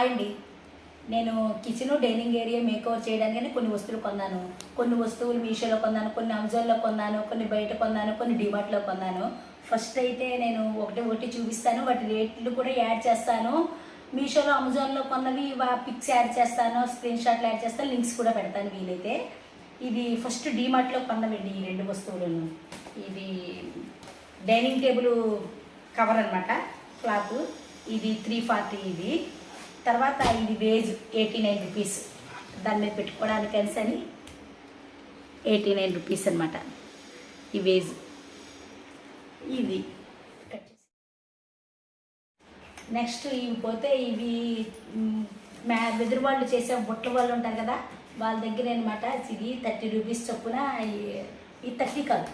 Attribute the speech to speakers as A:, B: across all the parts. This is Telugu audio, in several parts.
A: హాయ్ అండి. నేను కిచెన్ డైనింగ్ ఏరియా మేకోవర్ చేయడానికి కొన్ని వస్తువులు కొన్నాను. కొన్ని వస్తువులు మీషోలో కొన్నాను, కొన్ని అమెజాన్లో కొన్నాను, కొన్ని బయట కొన్నాను, కొన్ని డిమార్ట్లో కొన్నాను. ఫస్ట్ అయితే నేను ఒకటి చూపిస్తాను, వాటి రేట్లు కూడా యాడ్ చేస్తాను. మీషోలో అమెజాన్లో కొన్నవి పిక్స్ యాడ్ చేస్తాను, స్క్రీన్ షాట్లు యాడ్ చేస్తాను, లింక్స్ కూడా పెడతాను వీలైతే. ఇది ఫస్ట్ డిమార్ట్లో కొన్నవండి ఈ రెండు వస్తువులను. ఇది డైనింగ్ టేబుల్ కవర్ అనమాట, క్లాత్. ఇది 340. ఇది తర్వాత ఇది వేజ్ 89 రూపీస్. దాని మీద పెట్టుకోవడానికి అని 89 రూపీస్ అనమాట ఈ వేజ్. ఇది నెక్స్ట్ ఇవి పోతే ఇవి వెదురు వాళ్ళు చేసే బుట్టల వాళ్ళు ఉంటారు కదా, వాళ్ళ దగ్గర అనమాట. ఇది 30 రూపీస్ చొప్పున, ఇది 30 కాదు,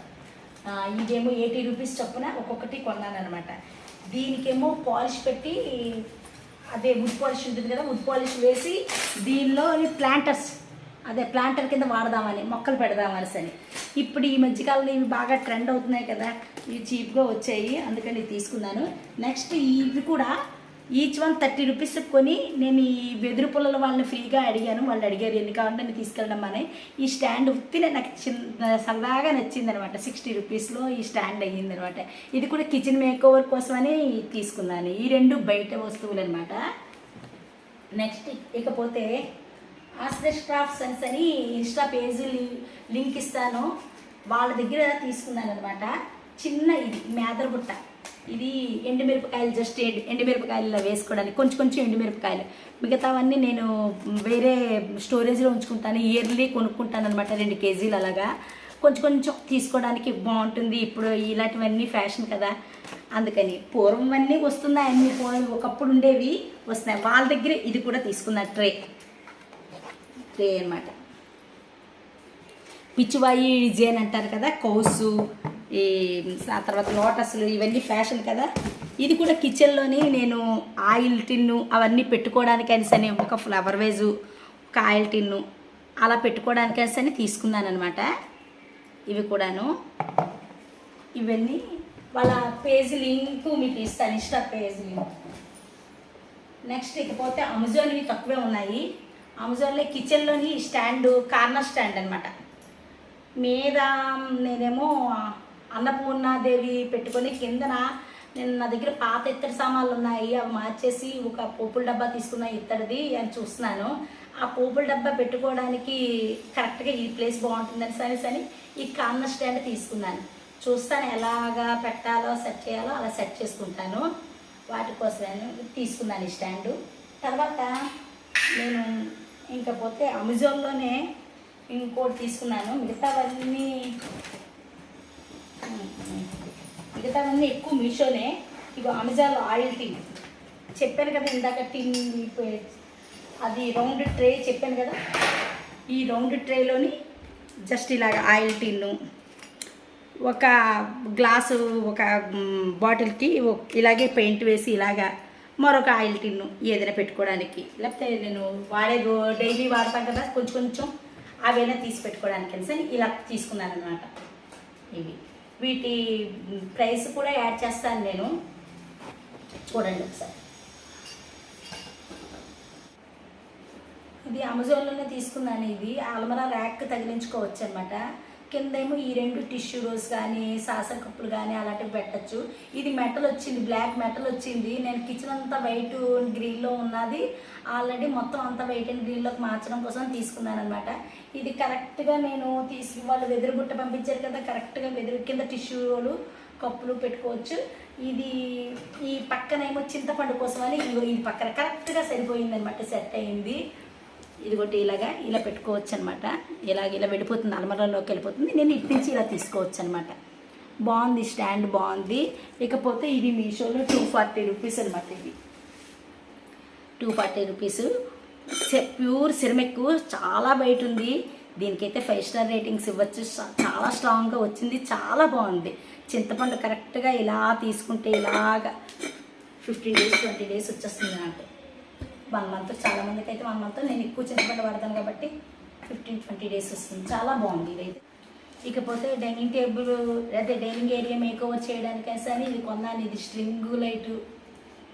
A: ఇదేమో 80 రూపీస్ చొప్పున ఒక్కొక్కటి కొన్నాను అనమాట. దీనికేమో పాలిష్ పెట్టి, అదే వుడ్ పాలిష్ ఉంటుంది కదా, వుడ్ పాలిష్ వేసి దీనిలో ప్లాంటర్స్, అదే ప్లాంటర్ కింద వాడదామని, మొక్కలు పెడదామని. ఇప్పుడు ఈ మధ్యకాలంలో ఇవి బాగా ట్రెండ్ అవుతున్నాయి కదా, ఇవి చీప్గా వచ్చాయి, అందుకని తీసుకున్నాను. నెక్స్ట్ ఇవి కూడా ఈచ్ వన్ 30 రూపీస్ కొని నేను ఈ వెదురు పుల్లల వాళ్ళని ఫ్రీగా అడిగాను. వాళ్ళు అడిగారు ఎన్ని కావాలంటే నేను తీసుకెళ్ళడం అని. ఈ స్టాండ్ ఉత్తినే నాకు సరదాగా నచ్చింది అనమాట. 60 రూపీస్లో ఈ స్టాండ్ అయ్యింది అనమాట. ఇది కూడా కిచెన్ మేకోవర్ కోసమని తీసుకున్నాను. ఈ రెండు బయట వస్తువులు అనమాట. నెక్స్ట్ ఇకపోతే ఆశ్రేష్ క్రాఫ్ట్స్ అని ఇన్స్టా పేజీ లింక్ ఇస్తాను, వాళ్ళ దగ్గర తీసుకున్నాను అనమాట. చిన్న ఇది మేదర్ బుట్ట, ఇది ఎండుమిరపకాయలు, జస్ట్ ఎండుమిరపకాయలు వేసుకోవడానికి కొంచెం ఎండుమిరపకాయలు. మిగతావన్నీ నేను వేరే స్టోరేజ్లో ఉంచుకుంటాను, ఇయర్లీ కొనుక్కుంటాను అనమాట. 2 కేజీలు అలాగా కొంచెం తీసుకోవడానికి బాగుంటుంది. ఇప్పుడు ఇలాంటివన్నీ ఫ్యాషన్ కదా, అందుకని. పూర్వం అన్నీ వస్తున్నాయి, అన్నీ ఒకప్పుడు ఉండేవి వస్తున్నాయి. వాళ్ళ దగ్గర ఇది కూడా తీసుకున్న ట్రే అనమాట. పిచ్చివాయి డిజైన్ అంటారు కదా, కౌసు, ఈ ఆ తర్వాత లోటస్లు, ఇవన్నీ ఫ్యాషన్ కదా. ఇది కూడా కిచెన్లోని నేను ఆయిల్ టిన్ను అవన్నీ పెట్టుకోవడానికి అని ఒక ఫ్లవర్ వేజు, ఒక ఆయిల్ టిన్ను అలా పెట్టుకోవడానికి అని తీసుకున్నాను అనమాట. ఇవి కూడాను. ఇవన్నీ వాళ్ళ పేజ్ లింక్ మీకు ఇస్తాను, ఇన్స్టా పేజ్ లింక్. నెక్స్ట్ ఇకపోతే అమెజాన్వి తక్కువే ఉన్నాయి. అమెజాన్లో కిచెన్లోని స్టాండ్, కార్నర్ స్టాండ్ అనమాట. మీద నేనేమో అన్నపూర్ణాదేవి పెట్టుకొని, కిందన నేను నా దగ్గర పాత ఇత్తడి సామాన్లు ఉన్నాయి, అవి మార్చేసి ఒక పోపుల డబ్బా తీసుకున్న ఇత్తడిది అని చూస్తున్నాను. ఆ పోపుల డబ్బా పెట్టుకోవడానికి కరెక్ట్గా ఈ ప్లేస్ బాగుంటుందని సని ఈ కార్నర్ స్టాండ్ తీసుకున్నాను. చూస్తాను ఎలాగా పెట్టాలో, సెట్ చేయాలో అలా సెట్ చేసుకుంటాను. వాటి కోసం తీసుకున్నాను ఈ స్టాండు. తర్వాత నేను ఇంకపోతే అమెజాన్లోనే ఇంకోటి తీసుకున్నాను. మిగతావన్నీ ఎక్కువ మీషోనే. ఇగో అమెజాన్లో ఆయిల్ టిన్ చెప్పాను కదా ఇందాక, టిన్ అది రౌండ్ ట్రే చెప్పాను కదా. ఈ రౌండ్ ట్రేలోని జస్ట్ ఇలాగ ఆయిల్ టిన్ను, ఒక గ్లాసు, ఒక బాటిల్కి ఇలాగే పెయింట్ వేసి ఇలాగా మరొక ఆయిల్ టిన్ను ఏదైనా పెట్టుకోవడానికి, లేకపోతే నేను డైలీ వాడతాం కదా కొంచెం అవైనా తీసి పెట్టుకోవడానికి అని ఇలా తీసుకున్నాను అనమాట. ఇవి వీటి ప్రైస్ కూడా యాడ్ చేస్తాను నేను, చూడండి ఒకసారి. ఇది అమెజాన్లోనే తీసుకున్నాను. ఇది అల్మరా ర్యాక్ తగిలించుకోవచ్చు అనమాట. కిందేమో ఈ 2 టిష్యూ రోల్స్ కానీ, సాసర్ కప్పులు కానీ అలాంటివి పెట్టచ్చు. ఇది మెటల్ వచ్చింది, బ్లాక్ మెటల్ వచ్చింది. నేను కిచెన్ అంతా వైట్ గ్రీన్లో ఉన్నది, ఆల్రెడీ మొత్తం అంతా వైట్ అండ్ గ్రీన్లోకి మార్చడం కోసం తీసుకున్నాను అనమాట. ఇది కరెక్ట్గా నేను వాళ్ళు వెదురు బుట్ట పంపించారు కదా, కరెక్ట్గా వెదురు కింద టిష్యూ రోలు, కప్పులు పెట్టుకోవచ్చు. ఇది ఈ పక్కనేమో చింతపండు కోసం అని ఇది పక్కన కరెక్ట్గా సరిపోయింది అనమాట, సెట్ అయింది. ఇదిగోటి ఇలా పెట్టుకోవచ్చు అనమాట. ఇలా వెళ్ళిపోతుంది, అల్మరాలోకి వెళ్ళిపోతుంది. నేను ఇటు నుంచి ఇలా తీసుకోవచ్చు అనమాట. బాగుంది స్టాండ్, బాగుంది. ఇకపోతే ఇది మీషోలో 240 రూపీస్ అనమాట. ఇది 240 రూపీస్. ప్యూర్ సిరమిక్, చాలా బయట ఉంది. దీనికైతే 5 స్టార్ రేటింగ్స్ ఇవ్వచ్చు. చాలా స్ట్రాంగ్గా వచ్చింది, చాలా బాగుంది. చింతపండు కరెక్ట్గా ఇలా తీసుకుంటే ఇలాగా 15 డేస్ 20 డేస్ వచ్చేస్తుంది నాకు. 1 మంత్, చాలా మందికి అయితే 1 మంత్. నేను ఎక్కువ చింతపండు వాడతాను కాబట్టి 15-20 డేస్ వస్తుంది. చాలా బాగుంది ఇదైతే. ఇకపోతే డైనింగ్ టేబుల్, అదే డైనింగ్ ఏరియా మేకోవర్ చేయడానికి అని ఇది కొన్నాను. ఇది స్ట్రింగ్ లైటు,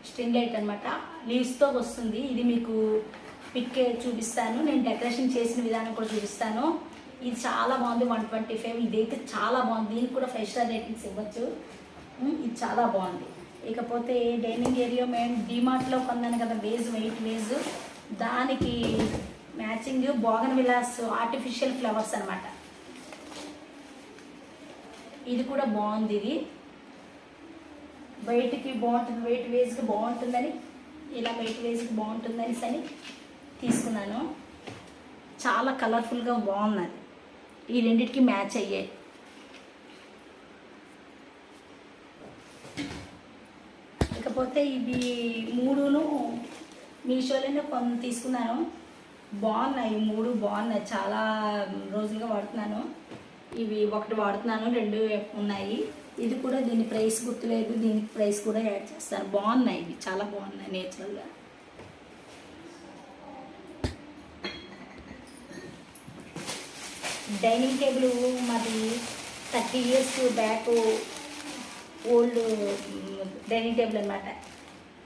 A: స్ట్రింగ్ లైట్ అనమాట, లీవ్స్తో వస్తుంది. ఇది మీకు పిక్ చూపిస్తాను, నేను డెకరేషన్ చేసిన విధానం కూడా చూపిస్తాను. ఇది చాలా బాగుంది, 125. ఇదైతే చాలా బాగుంది, దీనికి కూడా 5 స్టార్ రేటింగ్స్ ఇవ్వచ్చు. ఇది చాలా బాగుంది. ఇకపోతే డైనింగ్ ఏరియా మేము డిమార్ట్లో కొన్నాను కదా, వెయిట్ వేజ్, దానికి మ్యాచింగ్ బోగన్ విలాస్ ఆర్టిఫిషియల్ ఫ్లవర్స్ అనమాట. ఇది కూడా బాగుంది, ఇది బయటికి బాగుంటుంది, వెయిట్ వేజ్కి బాగుంటుందని, ఇలా వెయిట్ వేజ్కి బాగుంటుందని అని తీసుకున్నాను. చాలా కలర్ఫుల్గా బాగున్నది, ఈ రెండింటికి మ్యాచ్ అయ్యాయి. ఇకపోతే ఇవి 3 మీషోలోనే తీసుకున్నాను. బాగున్నాయి, 3 బాగున్నాయి, చాలా రోజులుగా వాడుతున్నాను. ఇవి ఒకటి వాడుతున్నాను, 2 ఉన్నాయి. ఇది కూడా దీని ప్రైస్ గుర్తులేదు, దీనికి ప్రైస్ కూడా యాడ్ చేస్తాను. బాగున్నాయి, ఇవి చాలా బాగున్నాయి నేచురల్గా. డైనింగ్ టేబుల్ మాది 30 years back old dining table అనమాట.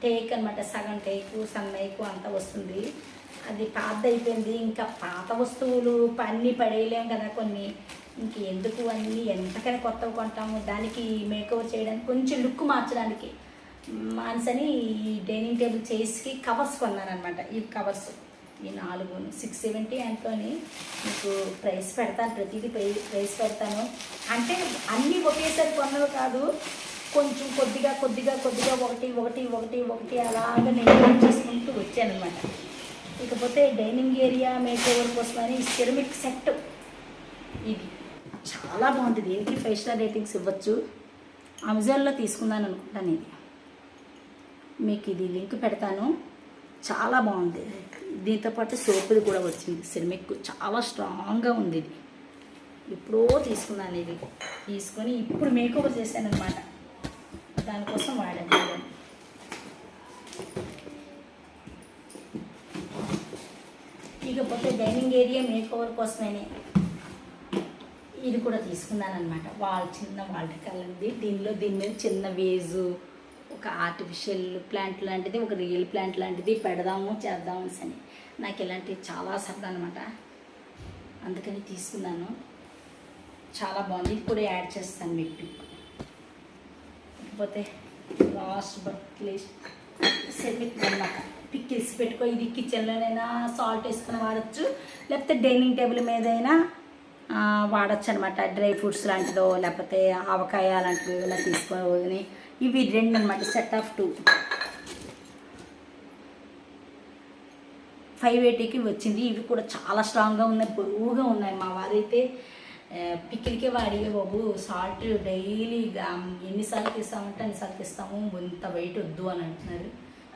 A: టేక్ అనమాట, సగం టేకు సన్నైకు అంతా వస్తుంది. అది పాత అయిపోయింది. ఇంకా పాత వస్తువులు అన్నీ పడేయలేము కదా కొన్ని, ఇంకెందుకు అన్నీ ఎంతకైనా కొత్తవి కొంటాము. దానికి మేకఓవర్ చేయడానికి, కొంచెం లుక్ మార్చడానికి మాన్సని ఈ డైనింగ్ టేబుల్ చైర్స్కి కవర్స్ కొన్నాను అనమాట. ఈ కవర్స్ ఈ 4 670 అంతోని మీకు ప్రైస్ పెడతాను, ప్రతిదీ ప్రైస్ పెడతాను. అంటే అన్నీ ఒకేసారి కొన్నవి కాదు, కొంచెం కొద్దిగా ఒకటి అలాగా నేను చేసుకుంటూ వచ్చాను అనమాట. ఇకపోతే డైనింగ్ ఏరియా మేకోవర్ కోసమని సెరమిక్ సెట్, ఇది చాలా బాగుంటుంది, దీనికి 5 స్టార్ రేటింగ్స్ ఇవ్వచ్చు. అమెజాన్లో తీసుకున్నాను అనుకుంటాను. ఇది మీకు ఇది లింక్ పెడతాను, చాలా బాగుంది. దీంతో పాటు సోపుది కూడా వచ్చింది, సెరమిక్, చాలా స్ట్రాంగ్గా ఉంది. ఇది ఎప్పుడో తీసుకున్నాను, ఇది తీసుకొని ఇప్పుడు మేకోవర్ చేశాను అనమాట, దానికోసం వాడాను. ఇకపోతే డైనింగ్ ఏరియా మేకోవర్ కోసమని ఇది కూడా తీసుకున్నాను అనమాట. చిన్న వాల్ డెకర్ ఉంది. దీని మీద చిన్న వేజు, ఒక ఆర్టిఫిషియల్ ప్లాంట్ లాంటిది, ఒక రియల్ ప్లాంట్ లాంటిది చేద్దాము అని నాకు ఇలాంటివి చాలా సరదా అనమాట, అందుకని తీసుకున్నాను. చాలా బాగుంది, ఇది కూడా యాడ్ చేస్తాను మీకు పిక్. ఇకపోతే లాస్ట్ బట్ లీస్ట్ సెరమిక్ అనమాట. పిక్కిల్స్ పెట్టుకో, ఇది కిచెన్లోనైనా సాల్ట్ వేసుకొని వాడచ్చు, లేకపోతే డైనింగ్ టేబుల్ మీద అయినా వాడచ్చు అనమాట. డ్రై ఫ్రూట్స్ లాంటిదో లేకపోతే ఆవకాయ లాంటివి ఏమైనా తీసుకొని, ఇవి 2 అనమాట, సెట్ ఆఫ్ 2 580కి వచ్చింది. ఇవి కూడా చాలా స్ట్రాంగ్గా ఉన్నాయి, బరువుగా ఉన్నాయి. మా వారైతే పిక్కిలికే వాడిగా బాబు, సాల్ట్ డైలీ ఎన్నిసార్లు తీస్తామంటే అన్నిసార్లు తీస్తాము, ఇంత వెయిట్ వద్దు అని అంటున్నారు.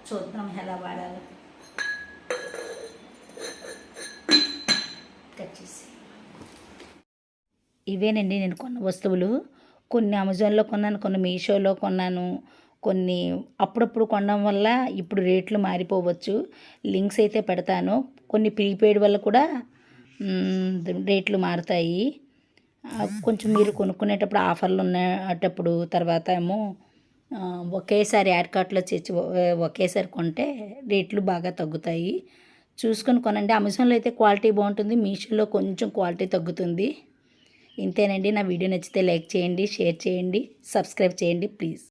A: చూద్దాం ఎలా వాడాలో. కట్ చేసి ఇవేనండి నేను కొన్న వస్తువులు. కొన్ని అమెజాన్లో కొన్నాను, కొన్ని మీషోలో కొన్నాను, కొన్ని అప్పుడప్పుడు కొనడం వల్ల ఇప్పుడు రేట్లు మారిపోవచ్చు. లింక్స్ అయితే పెడతాను. కొన్ని ప్రీపెయిడ్ వల్ల కూడా రేట్లు మారుతాయి. కొంచెం మీరు కొనుక్కునేటప్పుడు ఆఫర్లు ఉన్నటప్పుడు, తర్వాత ఏమో ఒకేసారి యాడ్ కార్ట్లో చేర్చి ఒకేసారి కొంటే రేట్లు బాగా తగ్గుతాయి. చూసుకొని కొనండి. అమెజాన్లో అయితే క్వాలిటీ బాగుంటుంది, మీషోలో కొంచెం క్వాలిటీ తగ్గుతుంది. ఇంతేనండి. నా వీడియో నచ్చితే లైక్ చేయండి, షేర్ చేయండి, సబ్స్క్రైబ్ చేయండి ప్లీజ్.